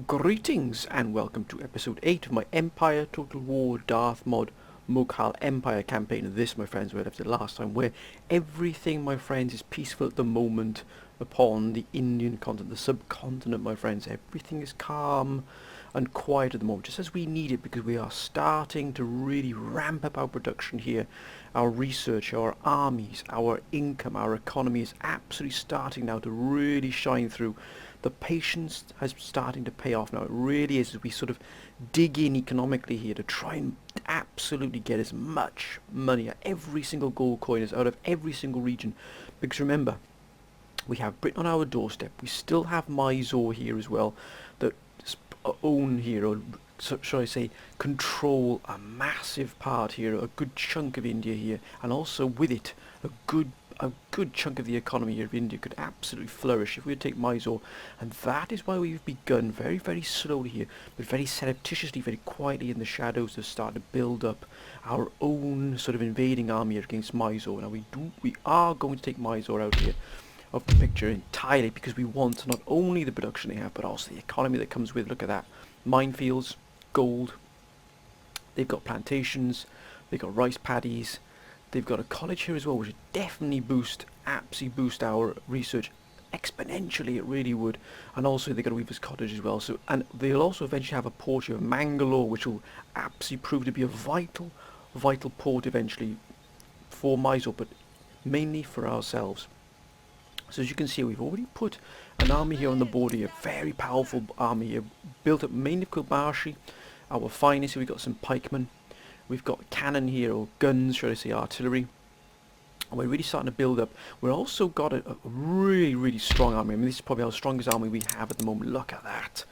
Greetings and welcome to episode 8 of my Empire Total War Darth mod Mughal Empire campaign. This, my friends, where I left it last time, where everything, my friends, is peaceful at the moment upon the Indian continent, the subcontinent, my friends. Everything is calm and quiet at the moment, just as we need it, because we are starting to really ramp up our production here. Our research, our armies, our income, our economy is absolutely starting now to really shine through. The patience is starting to pay off now. It really is, as we sort of dig in economically here to try and absolutely get as much money, every single gold coin is out of every single region. Because remember, we have Britain on our doorstep. We still have Mysore here as well, that own here, or shall I say, control a massive part here, a good chunk of India here, and also with it a good chunk of the economy here of India could absolutely flourish if we would take Mysore. And that is why we've begun very, very slowly here, but very surreptitiously, very quietly in the shadows, to start to build up our own sort of invading army against Mysore. Now we are going to take Mysore out here of the picture entirely, because we want not only the production they have, but also the economy that comes with. Look at that. Minefields, gold, they've got plantations, they've got rice paddies, they've got a college here as well, which would definitely absolutely boost our research exponentially. It really would. And also they've got a weaver's cottage as well. So, and they'll also eventually have a port here of Mangalore, which will absolutely prove to be a vital port eventually for Mysore, but mainly for ourselves. So as you can see, we've already put an army here on the border here, very powerful army here, built up mainly of Kulbashi, our finest. Here we've got some pikemen, we've got cannon here, or guns, should I say, artillery. And we're really starting to build up. We've also got a really strong army. I mean, this is probably our strongest army we have at the moment. Look at that.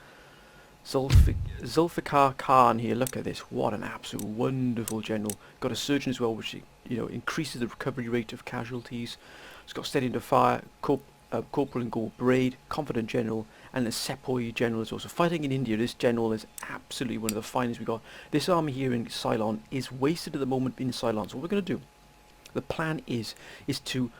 Zulfikar Khan here, look at this. What an absolute wonderful general. Got a surgeon as well, which, you know, increases the recovery rate of casualties. It's got steady into fire, corporal in gold braid, confident general, and a sepoy general is also fighting in India. This general is absolutely one of the finest we got. This army here in Ceylon is wasted at the moment in Ceylon. So what we're going to do, the plan is to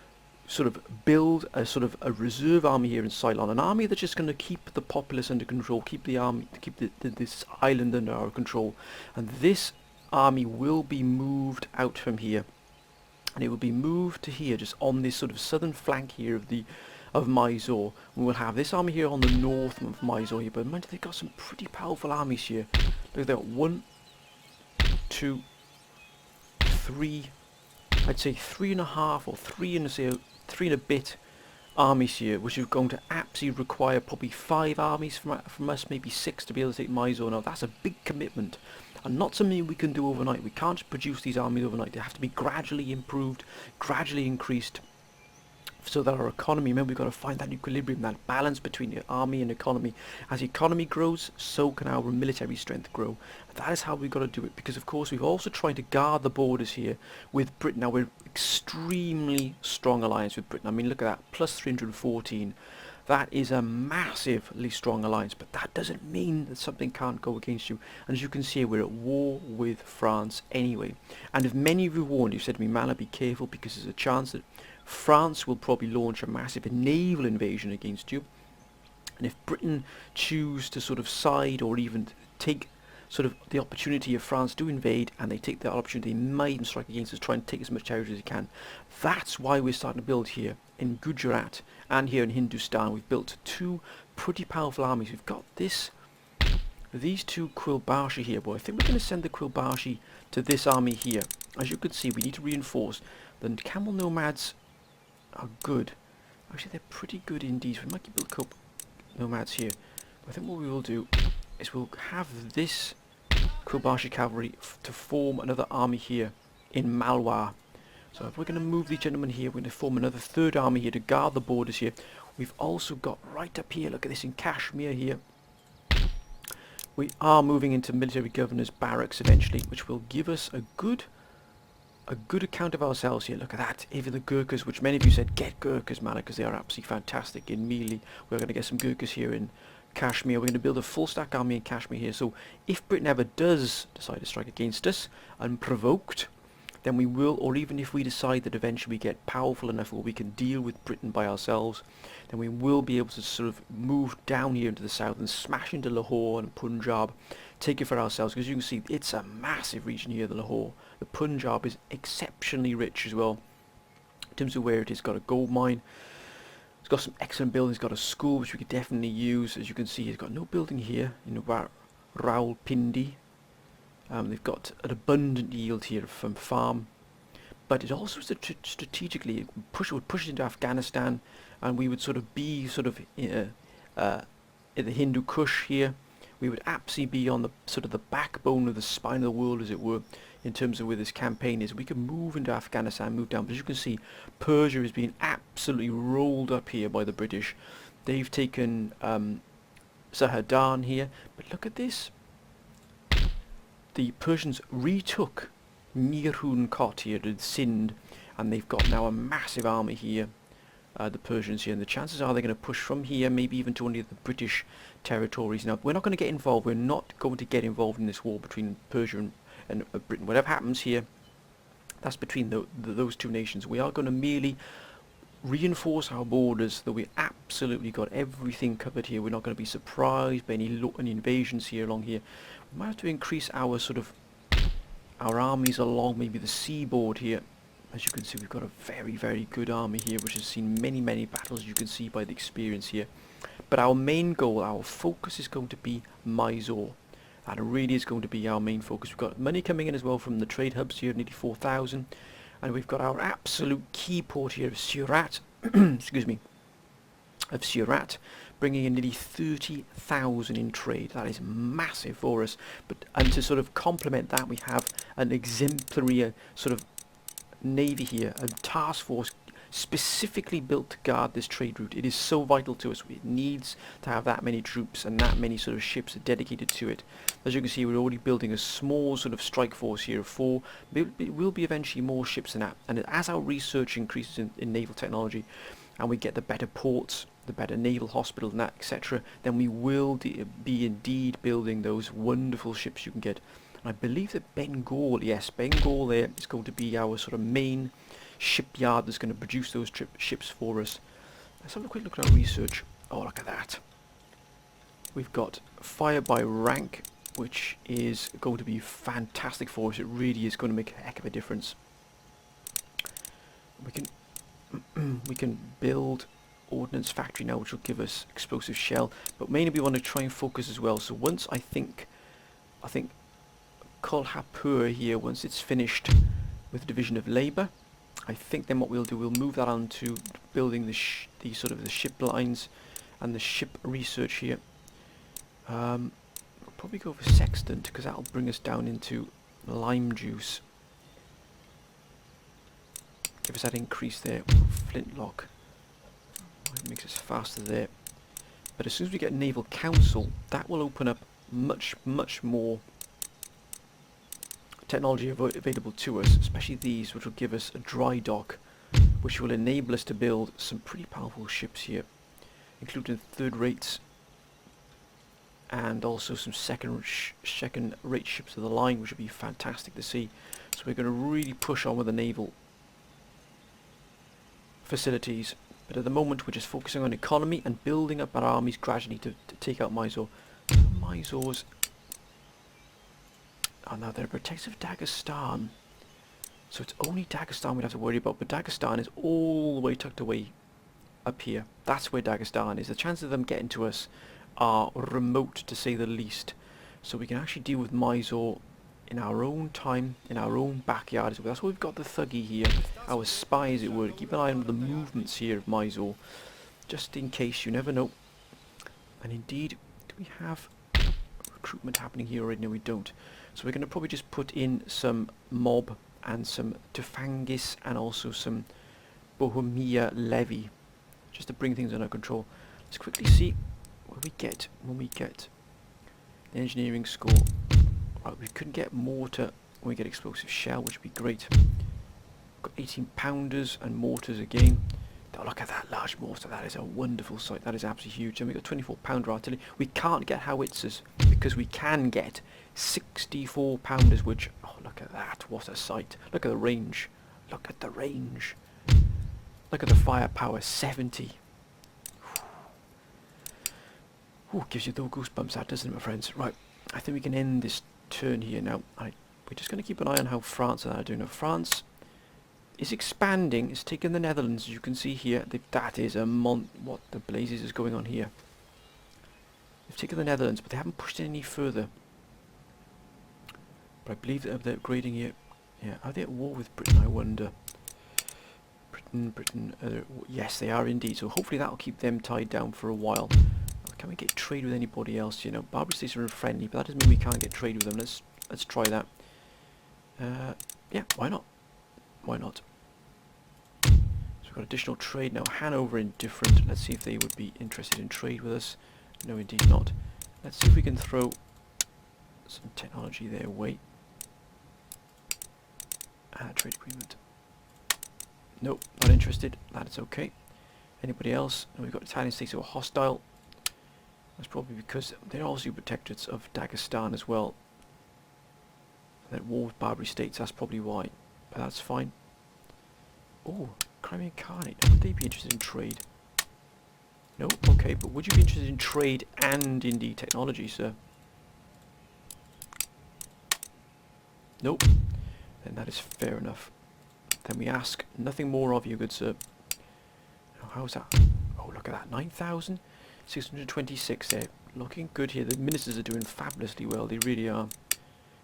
sort of build a sort of a reserve army here in Ceylon, an army that's just going to keep the populace under control, keep the army, keep this island under our control. And this army will be moved out from here, and it will be moved to here, just on this sort of southern flank here of Mysore. We will have this army here on the north of Mysore here, but mind you, they've got some pretty powerful armies here. Look, they've got 1, 2, 3, I'd say 3.5 or 3 and a bit armies here, which are going to absolutely require probably 5 armies from us, maybe 6, to be able to take Mysore. Now that's a big commitment, and not something we can do overnight. We can't just produce these armies overnight. They have to be gradually improved, gradually increased, so that our economy, remember, we've got to find that equilibrium, that balance between the army and economy. As the economy grows, so can our military strength grow. That is how we've got to do it, because of course we've also tried to guard the borders here with Britain. Now we're extremely strong alliance with Britain. I mean, look at that, plus 314. That is a massively strong alliance, but that doesn't mean that something can't go against you. And as you can see, we're at war with France anyway. And if many of you warned, you said to me, Mala, be careful, because there's a chance that France will probably launch a massive naval invasion against you. And if Britain choose to sort of side, or even take sort of the opportunity of France to invade, and they take that opportunity, they might even strike against us, try and take as much territory as they can. That's why we're starting to build here in Gujarat and here in Hindustan. We've built 2 pretty powerful armies. We've got these 2 Quilbashi here, but I think we're going to send the Quilbashi to this army here. As you can see, we need to reinforce. The camel nomads are good. Actually, they're pretty good indeed. We might build nomads here. But I think what we will do is we'll have this Quilbashi cavalry to form another army here in Malwa. So if we're going to move these gentlemen here, we're going to form another 3rd army here to guard the borders here. We've also got right up here, look at this, in Kashmir here, we are moving into military governor's barracks eventually, which will give us a good account of ourselves here. Look at that. Even the Gurkhas, which many of you said, get Gurkhas, man, because they are absolutely fantastic in melee. We're going to get some Gurkhas here in Kashmir. We're going to build a full stack army in Kashmir here. So if Britain ever does decide to strike against us, unprovoked, then we will, or even if we decide that eventually we get powerful enough where we can deal with Britain by ourselves, then we will be able to sort of move down here into the south and smash into Lahore and Punjab, take it for ourselves, because you can see it's a massive region here, the Lahore. The Punjab is exceptionally rich as well, in terms of where it is. Got a gold mine, it's got some excellent buildings, got a school which we could definitely use. As you can see, it's got no building here, Rawalpindi. They've got an abundant yield here from farm, but it also strategically would push into Afghanistan, and we would sort of be in the Hindu Kush here. We would absolutely be on the sort of the backbone of the spine of the world, as it were, in terms of where this campaign is. We can move into Afghanistan, move down, but as you can see, Persia is being absolutely rolled up here by the British. They've taken Sahadan here, but look at this. The Persians retook Nirhun Kot here to Sindh, and they've got now a massive army here, the Persians here, and the chances are they're going to push from here, maybe even to one of the British territories. Now, we're not going to get involved. We're not going to get involved in this war between Persia and Britain. Whatever happens here, that's between those two nations. We are going to merely reinforce our borders, that we absolutely got everything covered here. We're not going to be surprised by any invasions here along here. We might have to increase our our armies along maybe the seaboard here. As you can see, we've got a very, very good army here, which has seen many, many battles, as you can see by the experience here. But our main goal, our focus is going to be Mysore. That really is going to be our main focus. We've got money coming in as well from the trade hubs here, nearly 4,000. And we've got our absolute key port here of Surat, excuse me, of Surat, bringing in nearly 30,000 in trade. That is massive for us. And to sort of complement that, we have an exemplary sort of navy here, a task force specifically built to guard this trade route. It is so vital to us. It needs to have that many troops and that many sort of ships dedicated to it. As you can see, we're already building a small sort of strike force here of 4. It will be eventually more ships than that. And as our research increases in naval technology, and we get the better ports, the better naval hospitals and that, etc., then we will be indeed building those wonderful ships you can get. And I believe that Bengal, yes, Bengal there is going to be our sort of main shipyard that's going to produce those ships for us. Let's have a quick look at our research. Oh, look at that. We've got fire by rank, which is going to be fantastic for us. It really is going to make a heck of a difference. We can build ordnance factory now, which will give us explosive shell, but mainly we want to try and focus as well. So once I think Kolhapur here, once it's finished with the division of labour, I think then what we'll do, we'll move that on to building the sort of the ship lines and the ship research here. We'll probably go for sextant, because that'll bring us down into lime juice. Give us that increase there. Flintlock. It makes us faster there. But as soon as we get Naval Council, that will open up much, much more technology available to us, especially these, which will give us a dry dock, which will enable us to build some pretty powerful ships here, including third rates and also some second rate ships of the line, which would be fantastic to see. So we're going to really push on with the naval facilities, but at the moment we're just focusing on economy and building up our armies gradually to take out Mysore. Mysore's... Oh no, they're protective of Dagestan. So it's only Dagestan we'd have to worry about, but Dagestan is all the way tucked away up here. That's where Dagestan is. The chances of them getting to us are remote, to say the least. So we can actually deal with Mysore in our own time, in our own backyard as well. That's why we've got the Thuggy here, our spy as it were, to keep an eye on the movements here of Mysore, just in case, you never know. And indeed, do we have recruitment happening here already? No, we don't. So we're going to probably just put in some mob and some Tufangis and also some Bohemia levy, just to bring things under control. Let's quickly see what we get when we get the engineering score. Right, we couldn't get mortar when we get explosive shell, which would be great. Got 18 pounders and mortars again. Oh, look at that large mortar. That is a wonderful sight. That is absolutely huge. And we've got 24 pounder artillery. We can't get howitzers because we can get 64 pounders, which, oh, look at that. What a sight. Look at the range. Look at the range. Look at the firepower. 70. Ooh, gives you those goosebumps, that doesn't it, my friends? Right, I think we can end this turn here now. We're just going to keep an eye on how France are doing. Now, France is expanding. It's taken the Netherlands, as you can see here. That is a what the blazes is going on here? They've taken the Netherlands, but they haven't pushed it any further. But I believe that they're upgrading here. Yeah, are they at war with Britain, I wonder? Britain, yes, they are indeed. So hopefully that'll keep them tied down for a while. Can we get trade with anybody else? You know, Barbary states are unfriendly, but that doesn't mean we can't get trade with them. Let's try that. Yeah, why not? Why not? So we've got additional trade now. Hanover indifferent. Let's see if they would be interested in trade with us. No, indeed not. Let's see if we can throw some technology their way. Trade agreement. Nope, not interested. That's okay. Anybody else? No, we've got Italian states who are hostile. That's probably because they're also protectorates of Dagestan as well. They're at war with Barbary states, that's probably why. But that's fine. Oh, Crimean Khanate. Would they be interested in trade? No? Okay, but would you be interested in trade and indeed technology, sir? Nope. Then that is fair enough. Then we ask nothing more of you, good sir. Now, how's that? Oh, look at that. 9,626 there. Looking good here. The ministers are doing fabulously well. They really are.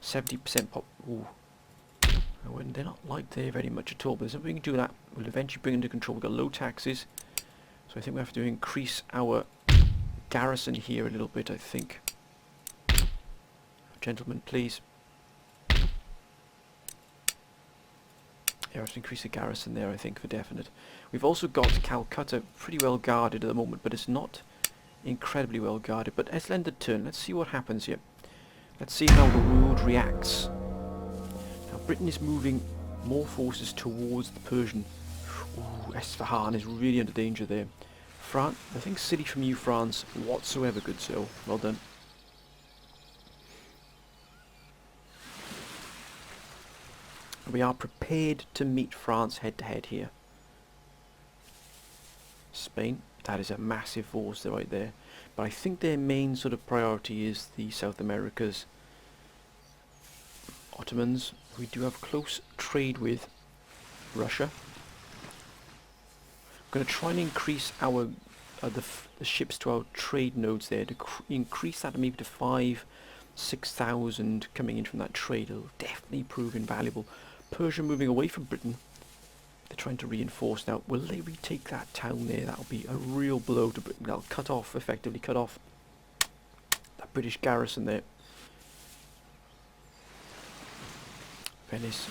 70% pop. Ooh. They're not liked there very much at all, but there's something we can do that. We'll eventually bring under control. We've got low taxes. So I think we have to increase our garrison here a little bit, I think. Gentlemen, please. Yeah, I have to increase the garrison there, I think, for definite. We've also got Calcutta pretty well guarded at the moment, but it's not incredibly well guarded. But let's lend a turn. Let's see what happens here. Let's see how the world reacts. Now, Britain is moving more forces towards the Persian. Ooh, Esfahan is really under danger there. France, nothing silly from you, France, whatsoever, good sir. Well done. We are prepared to meet France head to head here. Spain, that is a massive force right there. But I think their main sort of priority is the South Americas. Ottomans, we do have close trade with Russia. I'm going to try and increase our the ships to our trade nodes there to increase that maybe to 6,000 coming in from that trade. It'll definitely prove invaluable. Persia moving away from Britain. They're trying to reinforce now. Will they retake that town there? That'll be a real blow to Britain. That'll effectively cut off that British garrison there. Venice.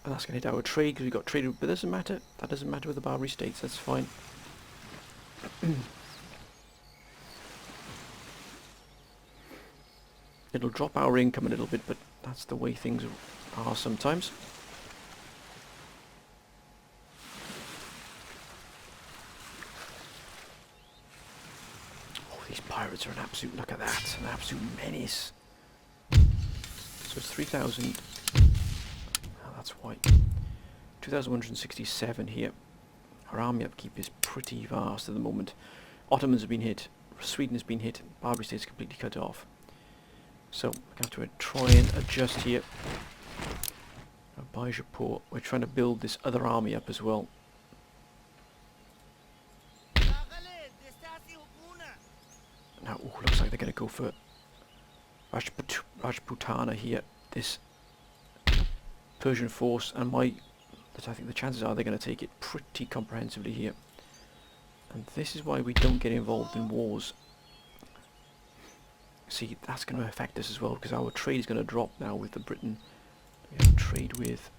And that's going to hit our trade because we've got trade, but it doesn't matter. That doesn't matter with the Barbary states. That's fine. It'll drop our income a little bit, but that's the way things are sometimes. Oh, these pirates are an absolute, look at that, an absolute menace. So it's 3,000. Oh, that's white. 2,167 here. Our army upkeep is pretty vast at the moment. Ottomans have been hit. Sweden has been hit. Barbary states completely cut off. So we have to try and adjust here. Bijapur. We're trying to build this other army up as well. Now, ooh, looks like they're going to go for Rajputana here. This Persian force, and I think the chances are they're going to take it pretty comprehensively here. And this is why we don't get involved in wars. See, that's going to affect us as well, because our trade is going to drop now with the Britain. We have trade with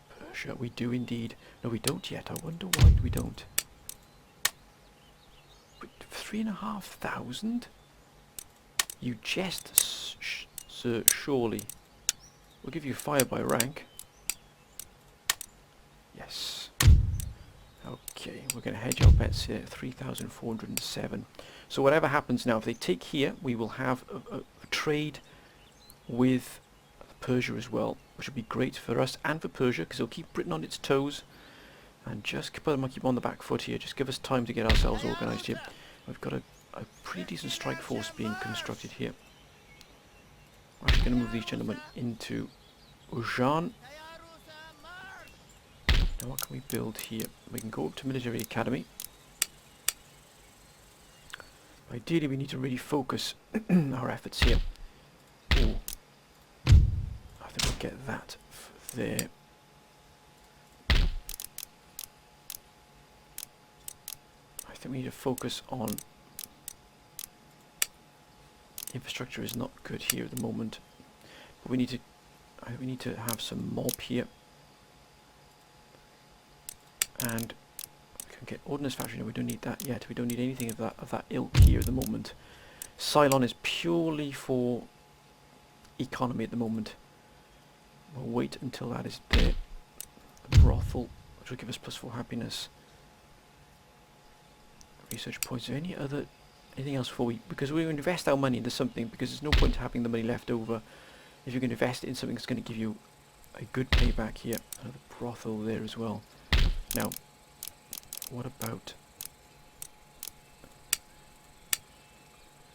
Persia. We do indeed. No, we don't yet. I wonder why we don't. 3,500? You jest, sir, surely. We'll give you fire by rank. Yes. Okay, we're going to hedge our bets here, 3,407. So whatever happens now, if they take here, we will have a trade with Persia as well, which would be great for us and for Persia, because it'll keep Britain on its toes, and just keep on the back foot here. Just give us time to get ourselves organised here. We've got a pretty decent strike force being constructed here. We're actually going to move these gentlemen into Ujan. Now what can we build here? We can go up to Military Academy. Ideally we need to really focus our efforts here. Ooh. I think we'll get that there. I think we need to focus on infrastructure is not good here at the moment. But we need to have some mob here. And we can get ordnance factory. No, we don't need that yet. We don't need anything of that ilk here at the moment. Cylon is purely for economy at the moment. We'll wait until that is there. The brothel, which will give us +4 happiness. Research points. Anything else before because we invest our money into something, because there's no point having the money left over if you're going to invest it in something that's going to give you a good payback here. Another brothel there as well. Now, what about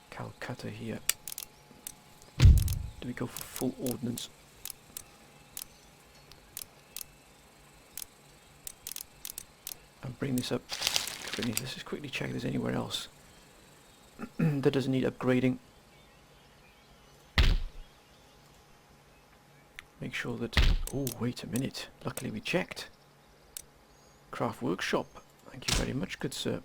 Calcutta here? Do we go for full ordnance? And bring this up. Let's just quickly check if there's anywhere else that doesn't need upgrading. Make sure that... Oh, wait a minute. Luckily we checked. Craft workshop. Thank you very much, good sir.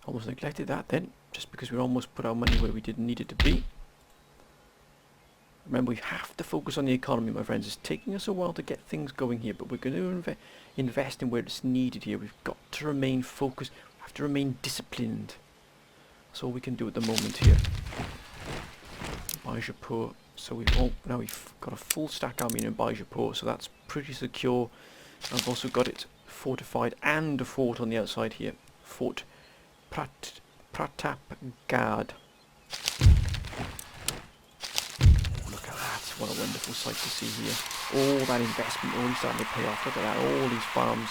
Almost neglected that then, just because we almost put our money where we didn't need it to be. Remember, we have to focus on the economy, my friends. It's taking us a while to get things going here, but we're going to invest in where it's needed here. We've got to remain focused. We have to remain disciplined. That's all we can do at the moment here. Bijapur. So now we've got a full stack army in Bijapur, so that's pretty secure. I've also got it fortified and a fort on the outside here. Fort Pratapgarh. Look at that. What a wonderful sight to see here. All that investment already starting to pay off. Look at that. All these farms.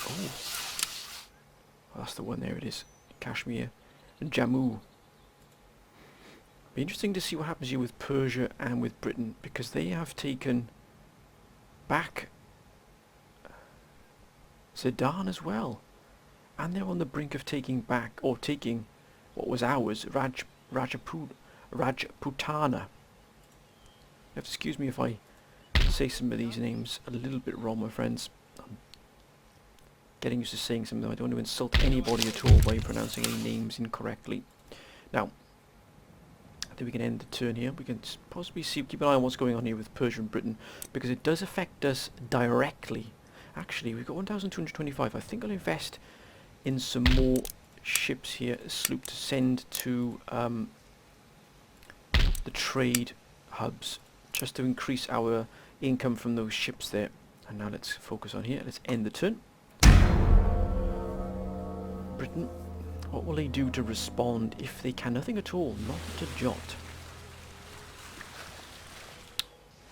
Oh. Well, that's the one. There it is. Kashmir. Jammu. Be interesting to see what happens here with Persia and with Britain, because they have taken back Sedan as well, and they're on the brink of taking back, or taking what was ours, Rajputana. You have to excuse me if I say some of these names a little bit wrong, my friends. I'm getting used to saying some of them. I don't want to insult anybody at all by pronouncing any names incorrectly. Now, I think we can end the turn here. We can possibly keep an eye on what's going on here with Persia and Britain, because it does affect us directly. Actually, we've got 1,225. I think I'll invest in some more ships here, a sloop to send to the trade hubs, just to increase our income from those ships there. And now let's focus on here. Let's end the turn. Britain. What will they do to respond if they can? Nothing at all. Not a jot.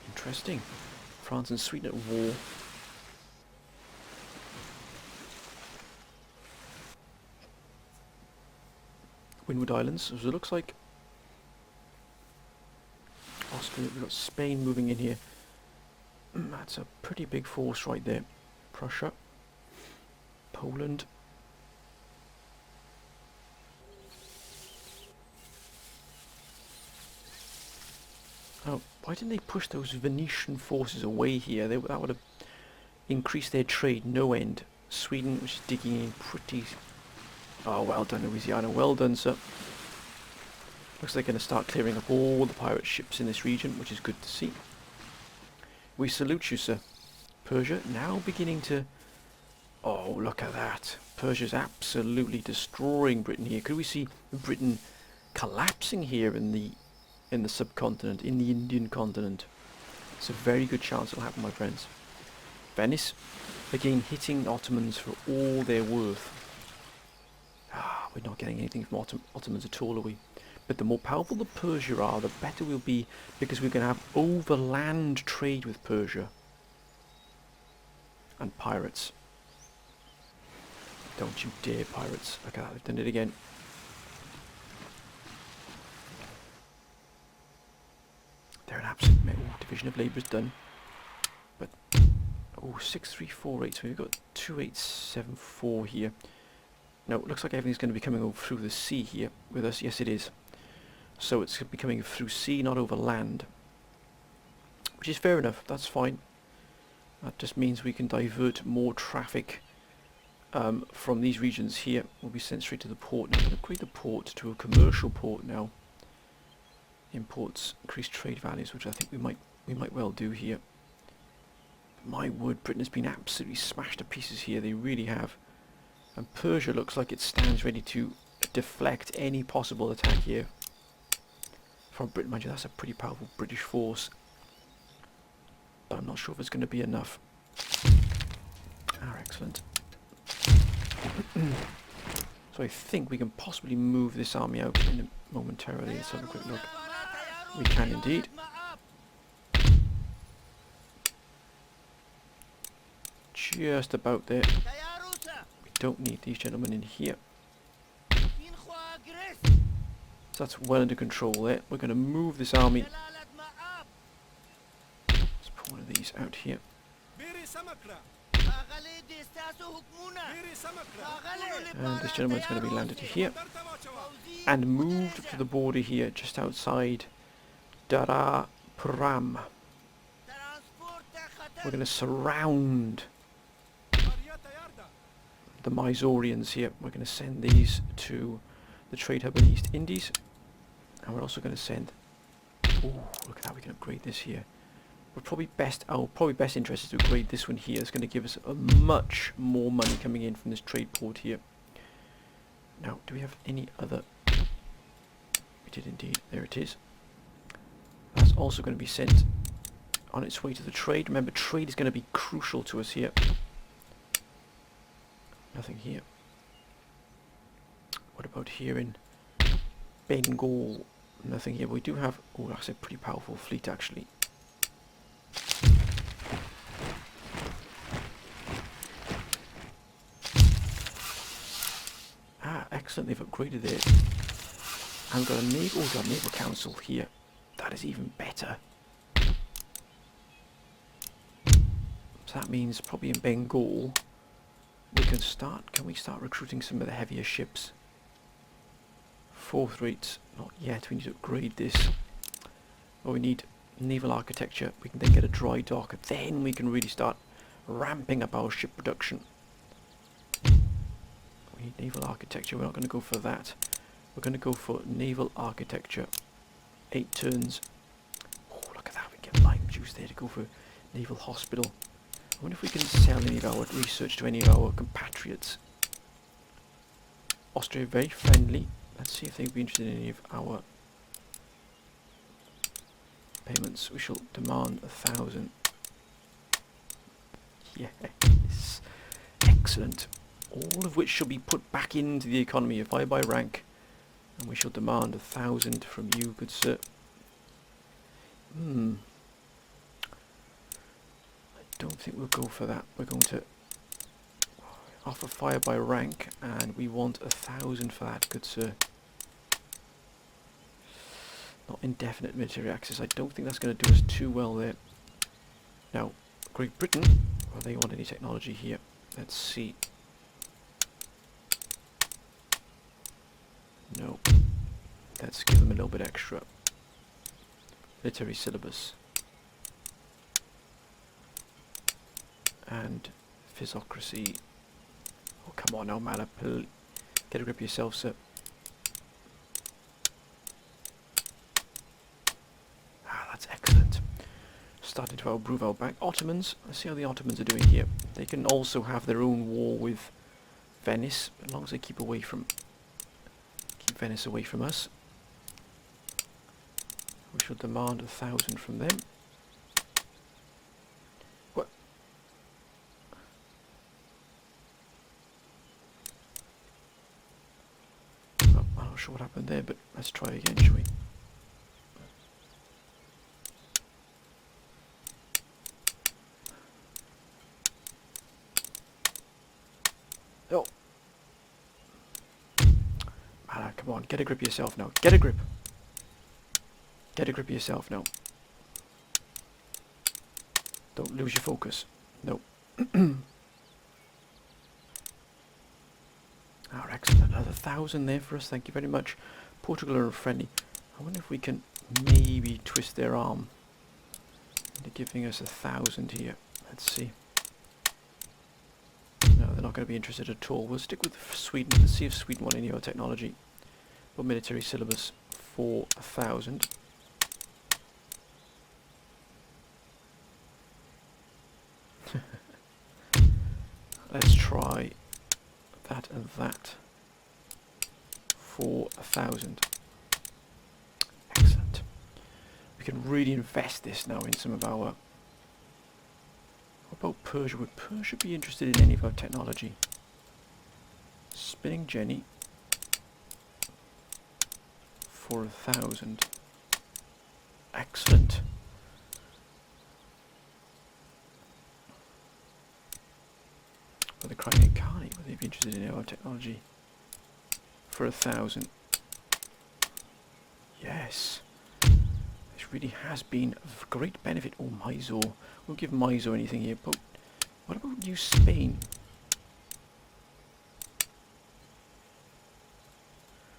Interesting. France and Sweden at war. Windward Islands. So it looks like Austria. We've got Spain moving in here. That's a pretty big force right there. Prussia. Poland. Oh, why didn't they push those Venetian forces away here? That would have increased their trade no end. Sweden, which is digging in pretty... Oh, well done, Louisiana. Well done, sir. Looks like they're going to start clearing up all the pirate ships in this region, which is good to see. We salute you, sir. Persia now beginning to... Oh, look at that. Persia's absolutely destroying Britain here. Could we see Britain collapsing here in the subcontinent, in the Indian continent? It's a very good chance it'll happen, my friends. Venice, again hitting the Ottomans for all they're worth. We're not getting anything from Ottomans at all, are we? But the more powerful the Persia are, the better we'll be, because we're going to have overland trade with Persia. And pirates. Don't you dare, pirates. Look at that, they've done it again. They're an absolute... division of labour is done. But... 6348, so we've got 2874 here. Now, it looks like everything's going to be coming over through the sea here with us. Yes, it is. So it's going to be coming through sea, not over land. Which is fair enough, that's fine. That just means we can divert more traffic from these regions here. Will be sent straight to the port. Now, we're going to upgrade the port to a commercial port now. Imports increase trade values, which I think we might well do here. My word, Britain has been absolutely smashed to pieces here. They really have. And Persia looks like it stands ready to deflect any possible attack here from Britain. Mind you, that's a pretty powerful British force. But I'm not sure if it's going to be enough. Excellent. So I think we can possibly move this army out momentarily. Let's have a quick look. We can indeed. Just about there. We don't need these gentlemen in here. So that's well under control there. We're going to move this army. Let's put one of these out here. And this gentleman's going to be landed here. And moved to the border here, just outside Darapuram. We're going to surround the Mysoreans here. We're going to send these to the trade hub in the East Indies. And we're also going to send... Oh, look at that, we can upgrade this here. We're probably best, our probably best interest is to upgrade this one here. It's going to give us a much more money coming in from this trade port here. Now, do we have any other... We did indeed, there it is. That's also going to be sent on its way to the trade. Remember, trade is going to be crucial to us here. Nothing here. What about here in Bengal? Nothing here. We do have... Oh, that's a pretty powerful fleet, actually. Excellent. They've upgraded it. And we've got a naval... Oh, we've got a naval council here. That is even better. So that means probably in Bengal... We can start... Can we start recruiting some of the heavier ships? Fourth rates, not yet. We need to upgrade this. Oh, we need naval architecture. We can then get a dry dock. Then we can really start ramping up our ship production. We need naval architecture. We're not going to go for that. We're going to go for naval architecture. 8 turns. Oh, look at that. We can get lime juice there to go for naval hospital. I wonder if we can sell any of our research to any of our compatriots. Austria, very friendly. Let's see if they'd be interested in any of our payments. We shall demand 1,000. Yes. Excellent. All of which shall be put back into the economy if I buy rank. And we shall demand 1,000 from you, good sir. Don't think we'll go for that. We're going to offer fire by rank, and we want 1,000 for that, good sir. Not indefinite military access. I don't think that's going to do us too well there. Now, Great Britain, well, they want any technology here. Let's see. No. Let's give them a little bit extra. Military syllabus. And physocracy. Oh, come on now, man. Get a grip of yourself, sir. That's excellent. Starting to improve our back. Ottomans. Let's see how the Ottomans are doing here. They can also have their own war with Venice, as long as they keep Venice away from us. We shall demand 1,000 from them. What? sure what happened there, but let's try again, shall we? Oh. Ah, come on, get a grip of yourself now. Get a grip. Get a grip of yourself now. Don't lose your focus. No. Oh, excellent. Another 1,000 there for us. Thank you very much. Portugal are friendly. I wonder if we can maybe twist their arm into giving us 1,000 here. Let's see. No, they're not going to be interested at all. We'll stick with Sweden. Let's see if Sweden want any of our technology. Or military syllabus for 1,000. Let's try that and that for 1,000. Excellent. We can really invest this now in some of our... What about Persia? Would Persia be interested in any of our technology? Spinning Jenny for 1,000. Excellent. For the Crimean Carney, would they be interested in our technology? For 1,000. Yes. This really has been of great benefit. Oh, Mysore. We'll give Mysore anything here, but what about New Spain?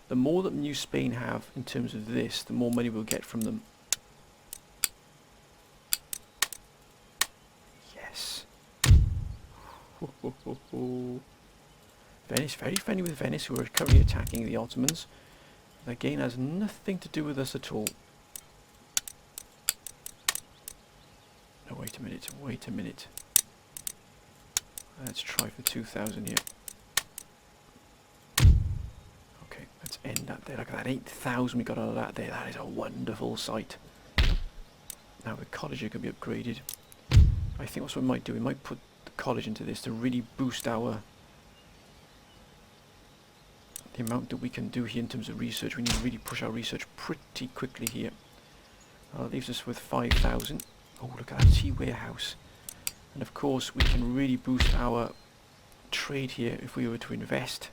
The more that New Spain have in terms of this, the more money we'll get from them. Yes. Venice, very friendly with Venice, who are currently attacking the Ottomans. That again has nothing to do with us at all. No, wait a minute, wait a minute. Let's try for 2,000 here. Okay, let's end that there. Look at that, 8,000 we got out of that there. That is a wonderful sight. Now the college here can be upgraded. I think that's what we might do. We might put the college into this to really boost our... the amount that we can do here in terms of research. We need to really push our research pretty quickly here. That leaves us with 5,000. Oh, look at that tea warehouse. And of course we can really boost our trade here if we were to invest.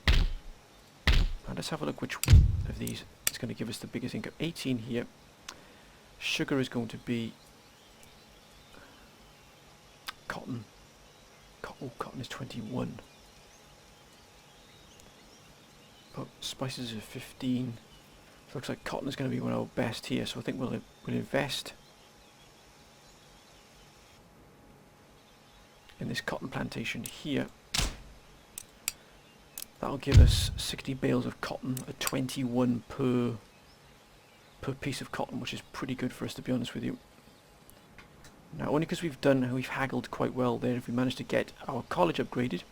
Now let's have a look which of these is going to give us the biggest income. 18 here. Sugar is going to be cotton. Oh, cotton is 21. But spices are 15. So looks like cotton is going to be one of our best here. So I think we'll invest in this cotton plantation here. That'll give us 60 bales of cotton at 21 per piece of cotton, which is pretty good for us, to be honest with you. Now, only because we've haggled quite well there. If we manage to get our college upgraded,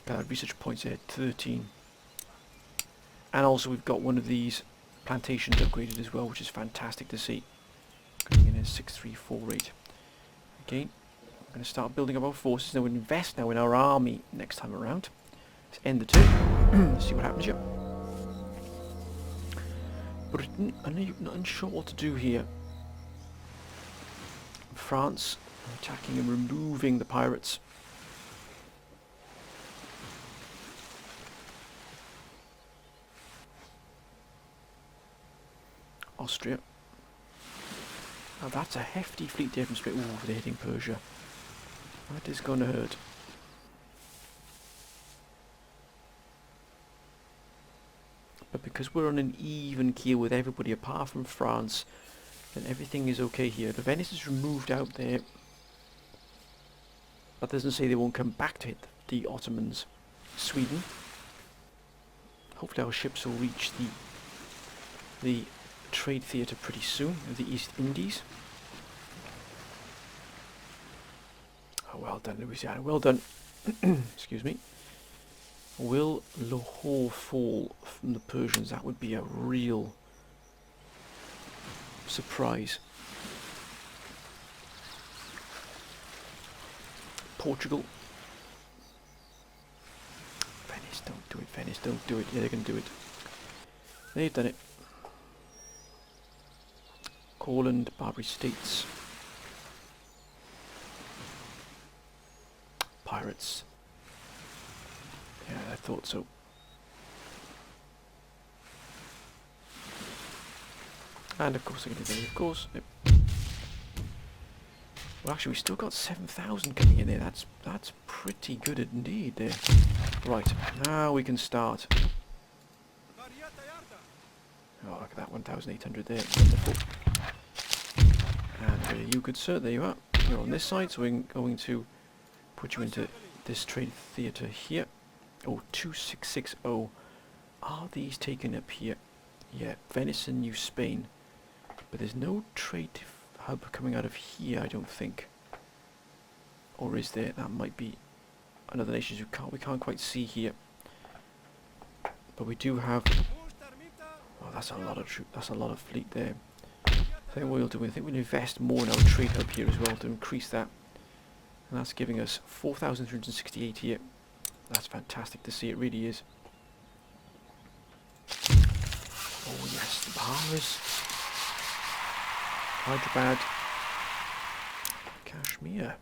got our research points there, 13, and also we've got one of these plantations upgraded as well, which is fantastic to see. Coming in at 6348. Again, we're going to start building up our forces. Now we'll invest now in our army next time around. Let's end the turn. See what happens here. Britain, I'm not unsure what to do here. France, attacking and removing the pirates. Austria. Now that's a hefty fleet there from Spain. Ooh, they're hitting Persia. That is going to hurt. But because we're on an even keel with everybody apart from France, then everything is okay here. The Venice is removed out there. That doesn't say they won't come back to hit the Ottomans. Sweden. Hopefully our ships will reach the trade theatre pretty soon of the East Indies. Oh, well done, Louisiana. Well done. Excuse me. Will Lahore fall from the Persians? That would be a real surprise. Portugal. do it, Venice. Don't do it. Yeah, they're going to do it. They've done it. Courland, Barbary States. Pirates. Yeah, I thought so. And of course they're going to do it, of course. Yep. Well, actually, we still got 7,000 coming in there. That's pretty good indeed there. Right, now we can start. Oh, look at that, 1,800 there. Wonderful. And you good sir, there you are. You're on this side, so we're going to put you into this trade theatre here. Oh, 2660. Are these taken up here? Yeah, Venice and New Spain. But there's no trade hub coming out of here, I don't think. Or is there? That might be another nation we can't quite see here. But we do have. Oh, that's a lot of that's a lot of fleet there. I think what we'll do, I think we'll invest more in our trade hub here as well to increase that. And that's giving us 4,368 here. That's fantastic to see, it really is. Oh yes, the Bahamas. Hyderabad. Kashmir.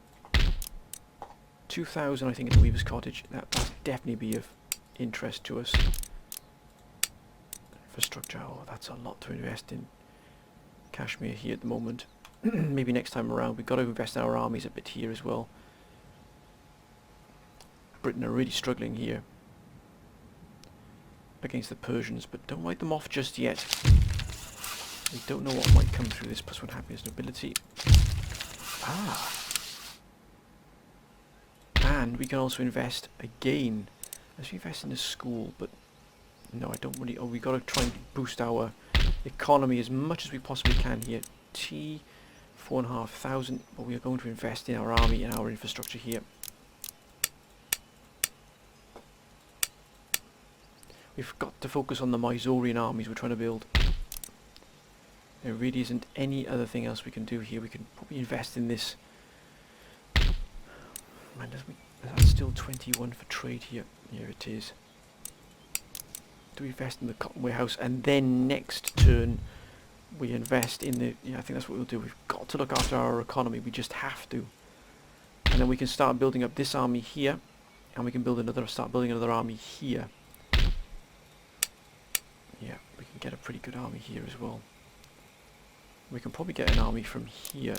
2,000 I think in the Weaver's Cottage. That'll definitely be of interest to us. Infrastructure, oh that's a lot to invest in Kashmir here at the moment. Maybe next time around. We've got to invest in our armies a bit here as well. Britain are really struggling here against the Persians, but don't write them off just yet. We don't know what might come through this +1 happiness nobility. Ah. And we can also invest again. Let's invest in a school, but no, I don't really. Oh, we got to try and boost our economy as much as we possibly can here. 4,500, but we are going to invest in our army and our infrastructure here. We've got to focus on the Mysorean armies we're trying to build. There really isn't any other thing else we can do here. We can probably invest in this. Man, that's still 21 for trade here. Here it is. Do we invest in the cotton warehouse, and then next turn we invest in the... Yeah, I think that's what we'll do. We've got to look after our economy. We just have to. And then we can start building up this army here, and we can start building another army here. Yeah, we can get a pretty good army here as well. We can probably get an army from here.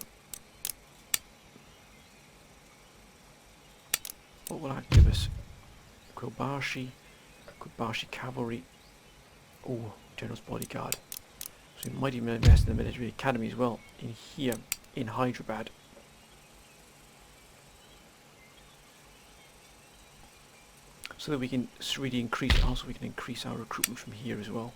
What will that give us? Kobashi Cavalry. Oh, General's Bodyguard. So we might even invest in the military academy as well, in here, in Hyderabad. So that we can really increase, also we can increase our recruitment from here as well.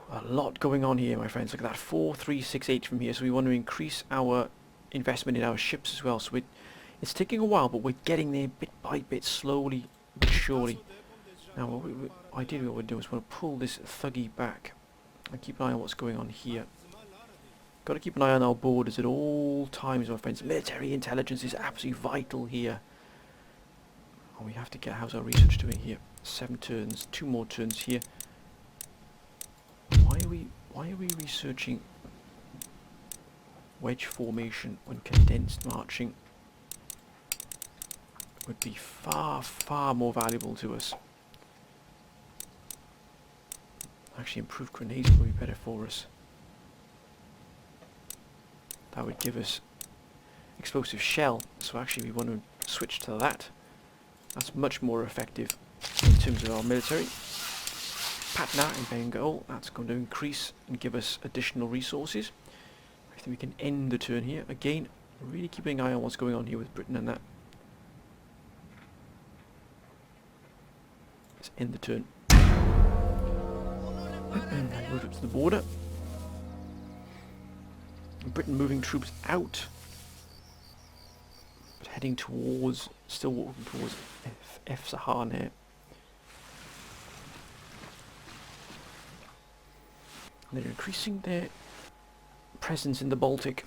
A lot going on here, my friends. Look at that, 4,368 from here. So we want to increase our investment in our ships as well. So it's taking a while, but we're getting there bit by bit, slowly but surely. Now, ideally what we're doing is we're going to pull this thuggy back and keep an eye on what's going on here. Got to keep an eye on our borders at all times, my friends. Military intelligence is absolutely vital here. And we have to get, how's our research doing here? 7 turns, 2 more turns here. Why are we researching wedge formation when condensed marching would be far, far more valuable to us? Actually, improved grenades would be better for us. That would give us explosive shell, so actually we want to switch to that. That's much more effective in terms of our military. Patna in Bengal, that's going to increase and give us additional resources. I think we can end the turn here. Again, really keeping an eye on what's going on here with Britain and that. Let's end the turn. And move up to the border. And Britain moving troops out. But heading towards, still walking towards F Sahan here. They're increasing their presence in the Baltic.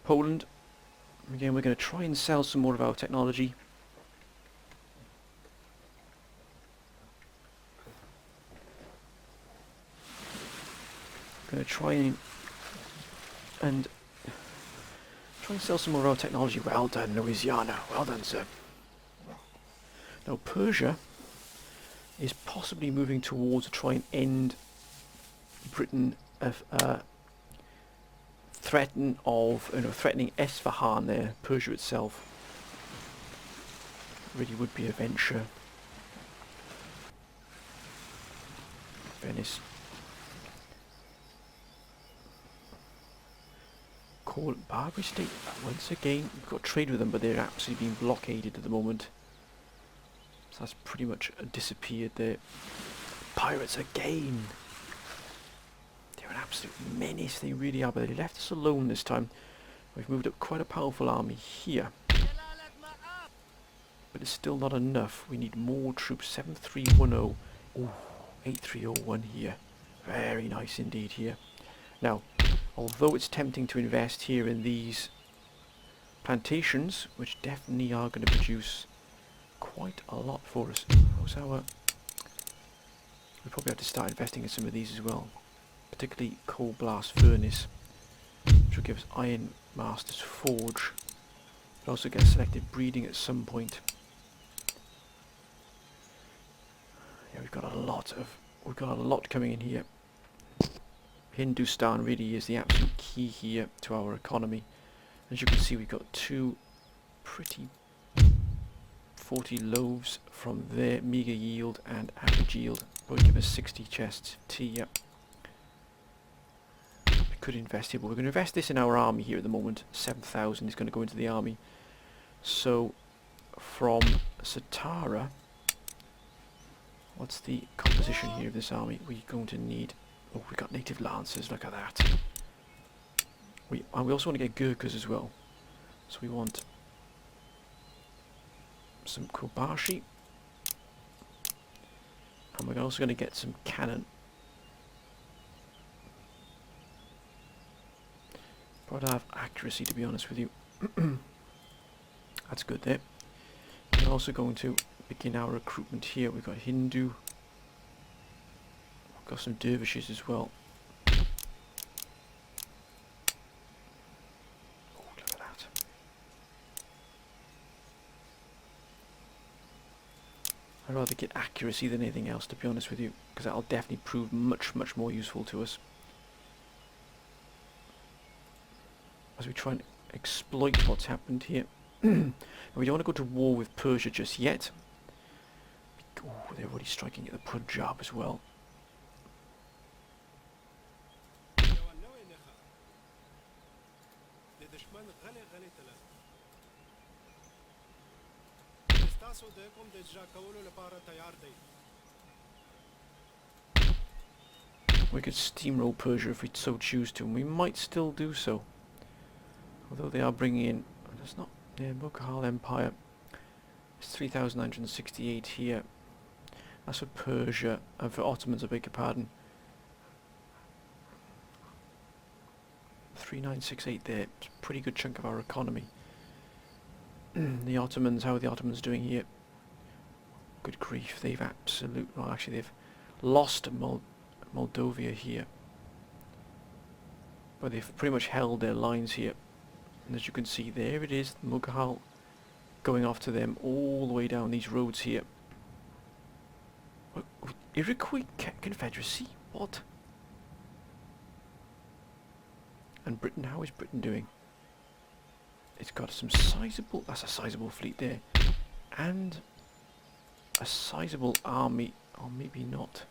Poland. Again, we're going to try and sell some more of our technology. Going to try and sell some more of our technology. Well done, Louisiana. Well done, sir. Now, Persia is possibly moving towards to try and end Britain threatening Esfahan there, Persia itself. Really would be a venture. Venice. Call Barbary State. Once again, we've got trade with them, but they're absolutely being blockaded at the moment. So that's pretty much disappeared there. Pirates again. They're an absolute menace, they really are, but they left us alone this time. We've moved up quite a powerful army here. But it's still not enough. We need more troops. 7310. Ooh, 8301 here. Very nice indeed here. Now, although it's tempting to invest here in these plantations, which definitely are going to produce quite a lot for us. How's our... We probably have to start investing in some of these as well. Particularly coal blast furnace, which will give us iron masters forge. We'll also get selective breeding at some point. Yeah, we've got a lot coming in here. Hindustan really is the absolute key here to our economy. As you can see, we've got two pretty 40 loaves from there, meager yield and average yield. Will give us 60 chests of tea. Yep. We could invest here, but we're going to invest this in our army here at the moment. 7,000 is going to go into the army. So from Satara, what's the composition here of this army? We're going to need... Oh, we got native lancers, look at that. We also want to get Gurkhas as well. So we want some Kobashi. And we're also going to get some cannon. But I have accuracy, to be honest with you. That's good there. We're also going to begin our recruitment here. We've got Hindu. We've got some dervishes as well. Oh, look at that. I'd rather get accuracy than anything else, to be honest with you, because that'll definitely prove much, much more useful to us as we try and exploit what's happened here. We don't want to go to war with Persia just yet. Oh, they're already striking at the Punjab as well. We could steamroll Persia if we so choose to, and we might still do so. Although they are bringing in... There's not... Yeah, Mughal Empire. It's 3,968 here. That's for Persia. And for Ottomans, I beg your pardon. 3,968 there. It's a pretty good chunk of our economy. The Ottomans, how are the Ottomans doing here? Good grief, they've absolutely... Well, actually, they've lost Moldova here. But they've pretty much held their lines here. And as you can see, there it is, Mughal going off to them all the way down these roads here. Iroquois Confederacy? What? And Britain, how is Britain doing? It's got some sizable... That's a sizable fleet there. And a sizable army. Or maybe not.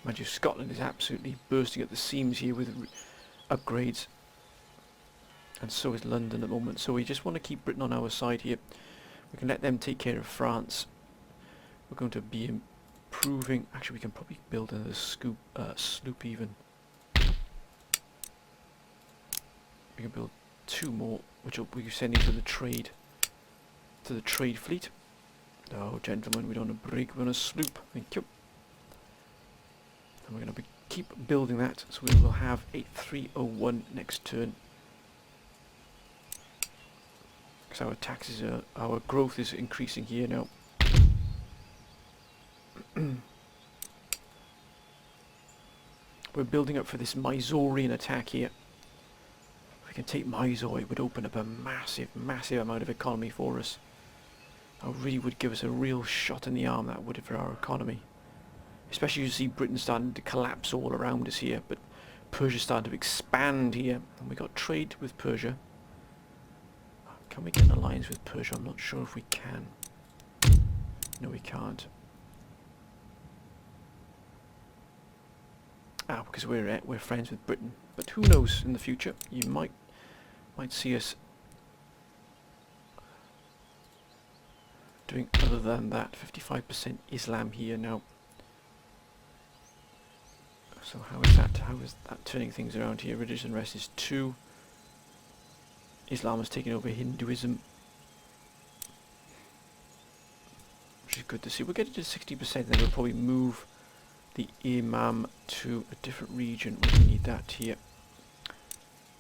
Mind you, Scotland is absolutely bursting at the seams here with upgrades. And so is London at the moment. So we just want to keep Britain on our side here. We can let them take care of France. We're going to be improving... Actually, we can probably build another sloop even. We can build two more, which we can send into the trade. To the trade fleet. No, gentlemen, we don't want to break. We're on a sloop. Thank you. And we're going to keep building that, so we will have a 301 next turn. Because our taxes are, our growth is increasing here now. We're building up for this Mysorean attack here. If we can take Mysore, it would open up a massive, massive amount of economy for us. That really would give us a real shot in the arm, that would, for our economy. Especially you see Britain starting to collapse all around us here, but Persia starting to expand here. And we got trade with Persia. Can we get an alliance with Persia? I'm not sure if we can. No, we can't. Ah, because we're friends with Britain. But who knows, in the future you might see us doing other than that. 55% Islam here now. So how is that turning things around here? Religious unrest is 2. Islam has taken over Hinduism, which is good to see. We'll get it to 60%, then we'll probably move the Imam to a different region. We need that here.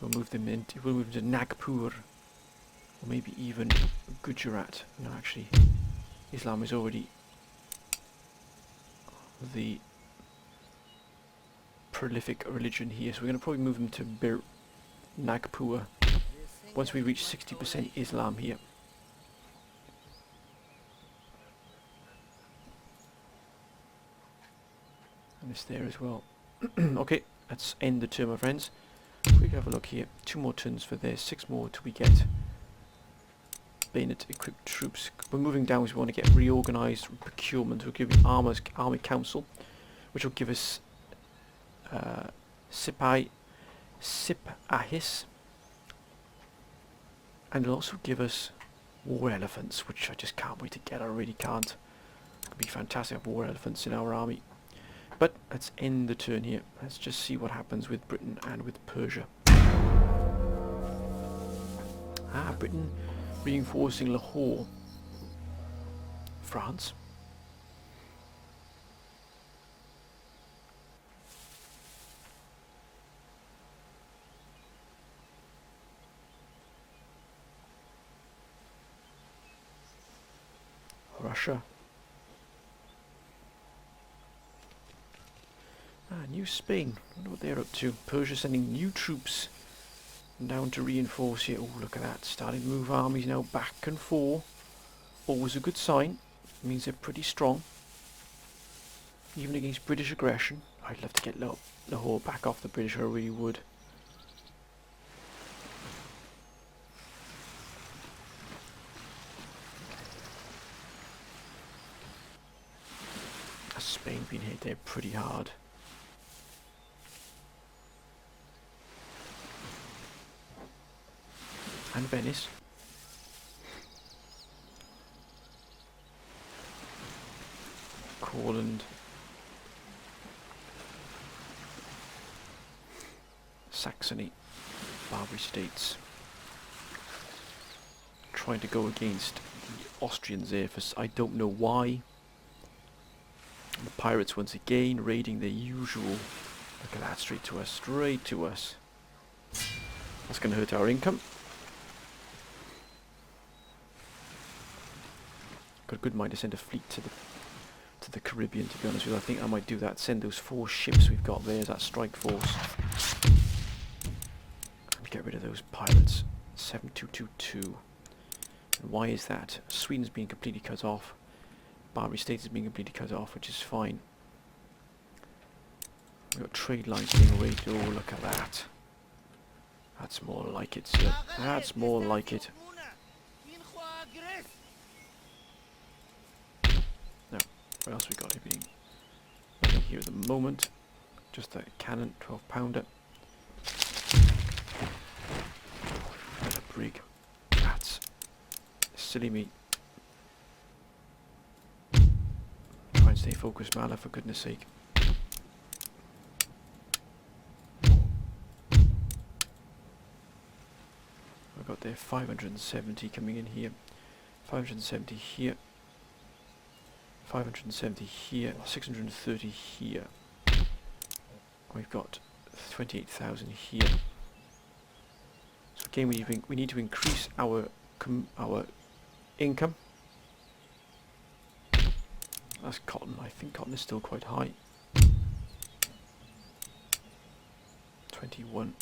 We'll move them to Nagpur, or maybe even Gujarat. No, actually, Islam is already the prolific religion here, so we're going to probably move them to Nagpur once we reach 60% Islam here. And it's there as well. Okay, let's end the turn, my friends. We have a look here. 2 more turns for this, 6 more till we get bayonet equipped troops. We're moving down because we want to get reorganized procurement. We'll give you Army Council, which will give us Sipahis, and it'll also give us war elephants, which I just can't wait to get. I really can't. It'd be fantastic to have war elephants in our army. But let's end the turn here. Let's just see what happens with Britain and with Persia. Ah, Britain reinforcing Lahore. France. Russia. New Spain. I wonder what they're up to. Persia sending new troops down to reinforce here. Oh, look at that. Starting to move armies now back and forth. Always a good sign. It means they're pretty strong. Even against British aggression. I'd love to get Lahore back off the British. I really would. Spain being hit there pretty hard. And Venice. Courland. Saxony. Barbary States. Trying to go against the Austrians there for I don't know why. The pirates once again raiding their usual. Look at that, straight to us, straight to us. That's going to hurt our income. Got a good mind to send a fleet to the Caribbean, to be honest with you. I think I might do that. Send those 4 ships we've got there as that strike force. And get rid of those pirates. 7222. And why is that? Sweden's being completely cut off. Barbary States is being completely cut off, which is fine. We've got trade lines being raided. Oh, look at that. That's more like it, sir. That's more like it. Now, what else we got here? Nothing here at the moment. Just a cannon, 12-pounder. And a brig. That's silly me. Try and stay focused, Mala, for goodness sake. I've got there 570 coming in here. 570 here. 570 here. 630 here. We've got 28,000 here. So again, we need to increase our income. That's cotton. I think cotton is still quite high. 21.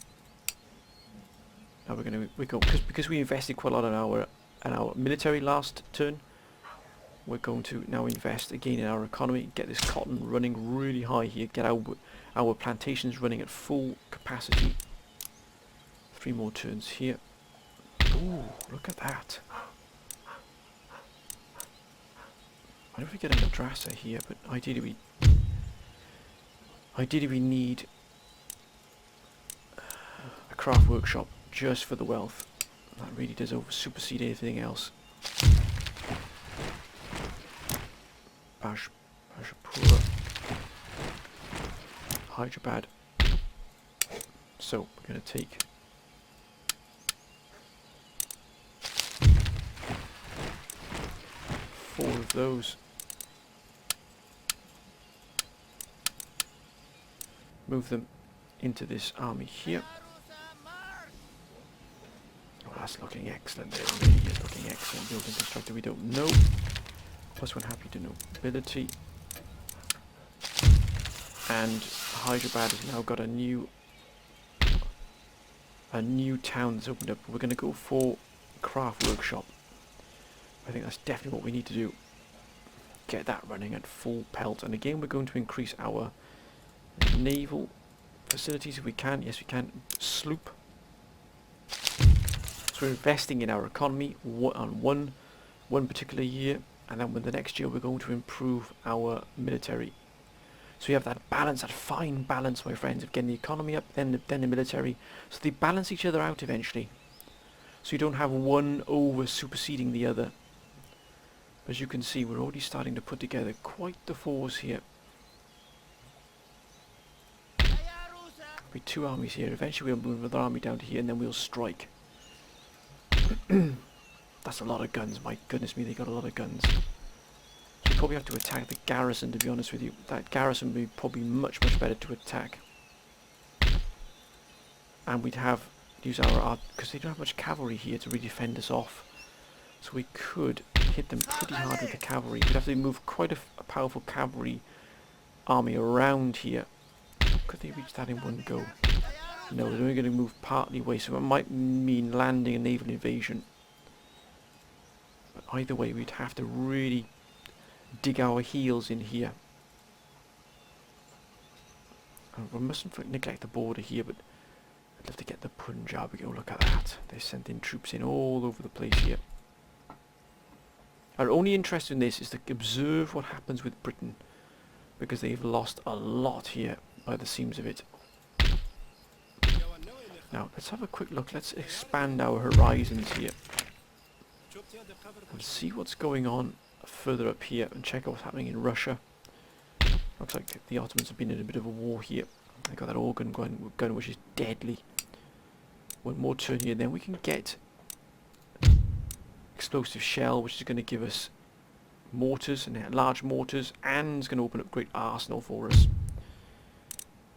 Now we're going because we invested quite a lot in our military last turn. We're going to now invest again in our economy, get this cotton running really high here, get our plantations running at full capacity. 3 more turns here. Ooh, look at that. I don't know if we get a madrasa here, but ideally we need a craft workshop just for the wealth. That really does supersede anything else. Bajapura, Hyderabad. So we're going to take four of those. Move them into this army here. Oh, that's looking excellent there. Really is looking excellent. Building constructor we don't know. +1 happy to nobility. And Hyderabad has now got a new town that's opened up. We're going to go for craft workshop. I think that's definitely what we need to do. Get that running at full pelt. And again, we're going to increase our naval facilities if we can. Yes, we can. Sloop. So we're investing in our economy on one particular year, and then with the next year we're going to improve our military. So you have that balance, that fine balance, my friends, of getting the economy up, then the military. So they balance each other out eventually. So you don't have one over superseding the other. As you can see, we're already starting to put together quite the force here. There'll be 2 armies here. Eventually we'll move another army down to here, and then we'll strike. That's a lot of guns. My goodness me, they got a lot of guns. So we probably have to attack the garrison, to be honest with you. That garrison would be probably much better to attack. And we'd have to use our because they don't have much cavalry here to really defend us off. So we could hit them pretty hard with the cavalry. We'd have to move quite a powerful cavalry army around here. Could they reach that in one go? No, they're only going to move partly away, so it might mean landing a naval invasion. But either way, we'd have to really dig our heels in here. And we mustn't neglect the border here, but I'd love to get the Punjab. Oh, look at that. They sent in troops in all over the place here. Our only interest in this is to observe what happens with Britain, because they've lost a lot here by the seams of it. Now, let's have a quick look. Let's expand our horizons here and see what's going on further up here, and check out what's happening in Russia. Looks like the Ottomans have been in a bit of a war here. They got that organ gun which is deadly. One more turn here, then we can get explosive shell, which is going to give us mortars, and large mortars, and it's going to open up great arsenal for us.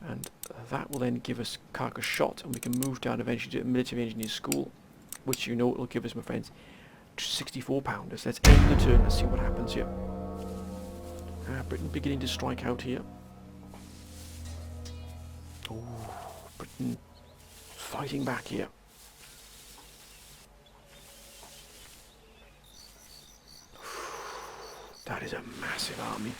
And that will then give us carcass shot, and we can move down eventually to a military engineer school, which you know it will give us, my friends, 64 pounders. Let's end the turn and see what happens here. Britain beginning to strike out here. Oh, Britain fighting back here. That is a massive army.